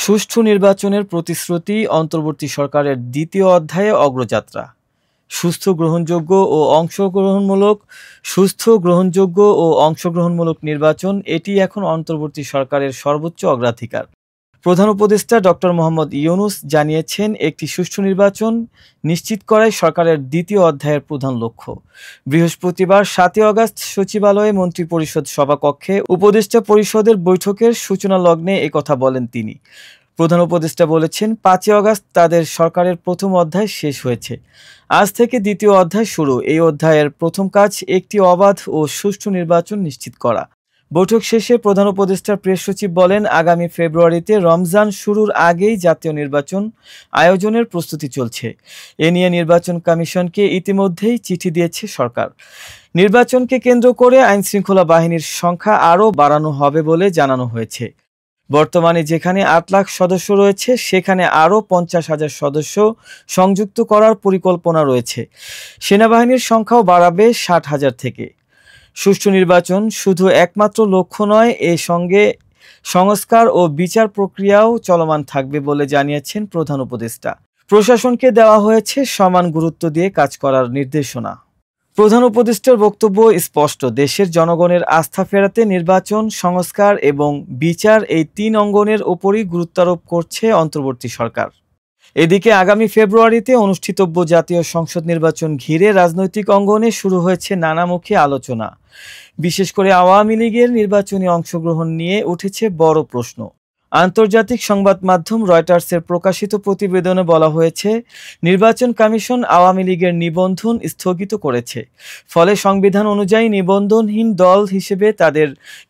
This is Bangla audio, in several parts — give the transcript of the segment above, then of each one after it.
সুষ্ঠু নির্বাচনের প্রতিশ্রুতি অন্তর্বর্তী সরকারের দ্বিতীয় অধ্যায়ে অগ্রযাত্রা। সুস্থ, গ্রহণযোগ্য ও অংশগ্রহণমূলক নির্বাচন এটি এখন অন্তর্বর্তী সরকারের সর্বোচ্চ অগ্রাধিকার। প্রধান উপদেষ্টা ডক্টর মোহাম্মদ ইউনূস জানিয়েছেন, একটি সুষ্ঠু নির্বাচন নিশ্চিত করাই সরকারের দ্বিতীয় অধ্যায়ের প্রধান লক্ষ্য। বৃহস্পতিবার ৭ আগস্ট সচিবালয়ে মন্ত্রিপরিষদ সভাকক্ষে উপদেষ্টা পরিষদের বৈঠকের সূচনা লগ্নে একথা বলেন তিনি। প্রধান উপদেষ্টা বলেছেন, ৫ আগস্ট তাদের সরকারের প্রথম অধ্যায় শেষ হয়েছে। আজ থেকে দ্বিতীয় অধ্যায় শুরু। এই অধ্যায়ের প্রথম কাজ একটি অবাধ ও সুষ্ঠু নির্বাচন নিশ্চিত করা। বৈঠক শেষে প্রধান উপদেষ্টার প্রেস সচিব বলেন, আগামী ফেব্রুয়ারিতে রমজান শুরুর আগেই জাতীয় নির্বাচন আয়োজনের প্রস্তুতি চলছে। এ নিয়ে নির্বাচন কমিশনকে ইতিমধ্যেই চিঠি দিয়েছে সরকার। নির্বাচনকে কেন্দ্র করে আইনশৃঙ্খলা বাহিনীর সংখ্যা আরও বাড়ানো হবে বলে জানানো হয়েছে। বর্তমানে যেখানে ৮ লাখ সদস্য রয়েছে, সেখানে আরও ৫০,০০০ সদস্য সংযুক্ত করার পরিকল্পনা রয়েছে। সেনাবাহিনীর সংখ্যাও বাড়াবে ৬০,০০০ থেকে। সুষ্ঠু নির্বাচন শুধু একমাত্র লক্ষ্য নয়, এর সঙ্গে সংস্কার ও বিচার প্রক্রিয়াও চলমান থাকবে বলে জানিয়েছেন প্রধান উপদেষ্টা। প্রশাসনকে দেওয়া হয়েছে সমান গুরুত্ব দিয়ে কাজ করার নির্দেশনা। প্রধান উপদেষ্টার বক্তব্য স্পষ্ট, দেশের জনগণের আস্থা ফেরাতে নির্বাচন, সংস্কার এবং বিচার এই ৩ অঙ্গনের ওপরই গুরুত্বারোপ করছে অন্তর্বর্তী সরকার। এদিকে আগামী ফেব্রুয়ারিতে অনুষ্ঠিতব্য জাতীয় সংসদ নির্বাচন ঘিরে রাজনৈতিক অঙ্গনে শুরু হয়েছে নানামুখী আলোচনা। বিশেষ করে আওয়ামী লীগের নির্বাচনী অংশগ্রহণ নিয়ে উঠেছে বড় প্রশ্ন। আন্তর্জাতিক সংবাদ মাধ্যম রয়টার্সের প্রকাশিত প্রতিবেদনে বলা হয়েছে, নির্বাচন কমিশন আওয়ামী লীগের নিবন্ধন স্থগিত করেছে। ফলে সংবিধান অনুযায়ী নিবন্ধনহীন দল হিসেবে তাদের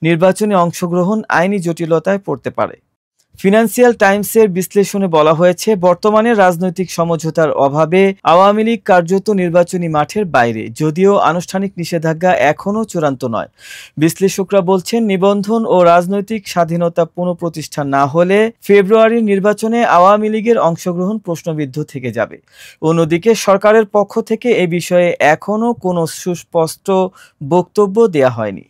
নির্বাচনে অংশগ্রহণ আইনি জটিলতায় পড়তে পারে। ফিনান্সিয়াল টাইমসের বিশ্লেষণে বলা হয়েছে, বর্তমানে রাজনৈতিক সমঝোতার অভাবে আওয়ামী লীগ কার্যত নির্বাচনী মাঠের বাইরে, যদিও আনুষ্ঠানিক নিষেধাজ্ঞা এখনও চূড়ান্ত নয়। বিশ্লেষকরা বলছেন, নিবন্ধন ও রাজনৈতিক স্বাধীনতা পুনঃপ্রতিষ্ঠা না হলে ফেব্রুয়ারির নির্বাচনে আওয়ামী লীগের অংশগ্রহণ প্রশ্নবিদ্ধ থেকে যাবে। অন্যদিকে সরকারের পক্ষ থেকে এ বিষয়ে এখনও কোনো সুস্পষ্ট বক্তব্য দেওয়া হয়নি।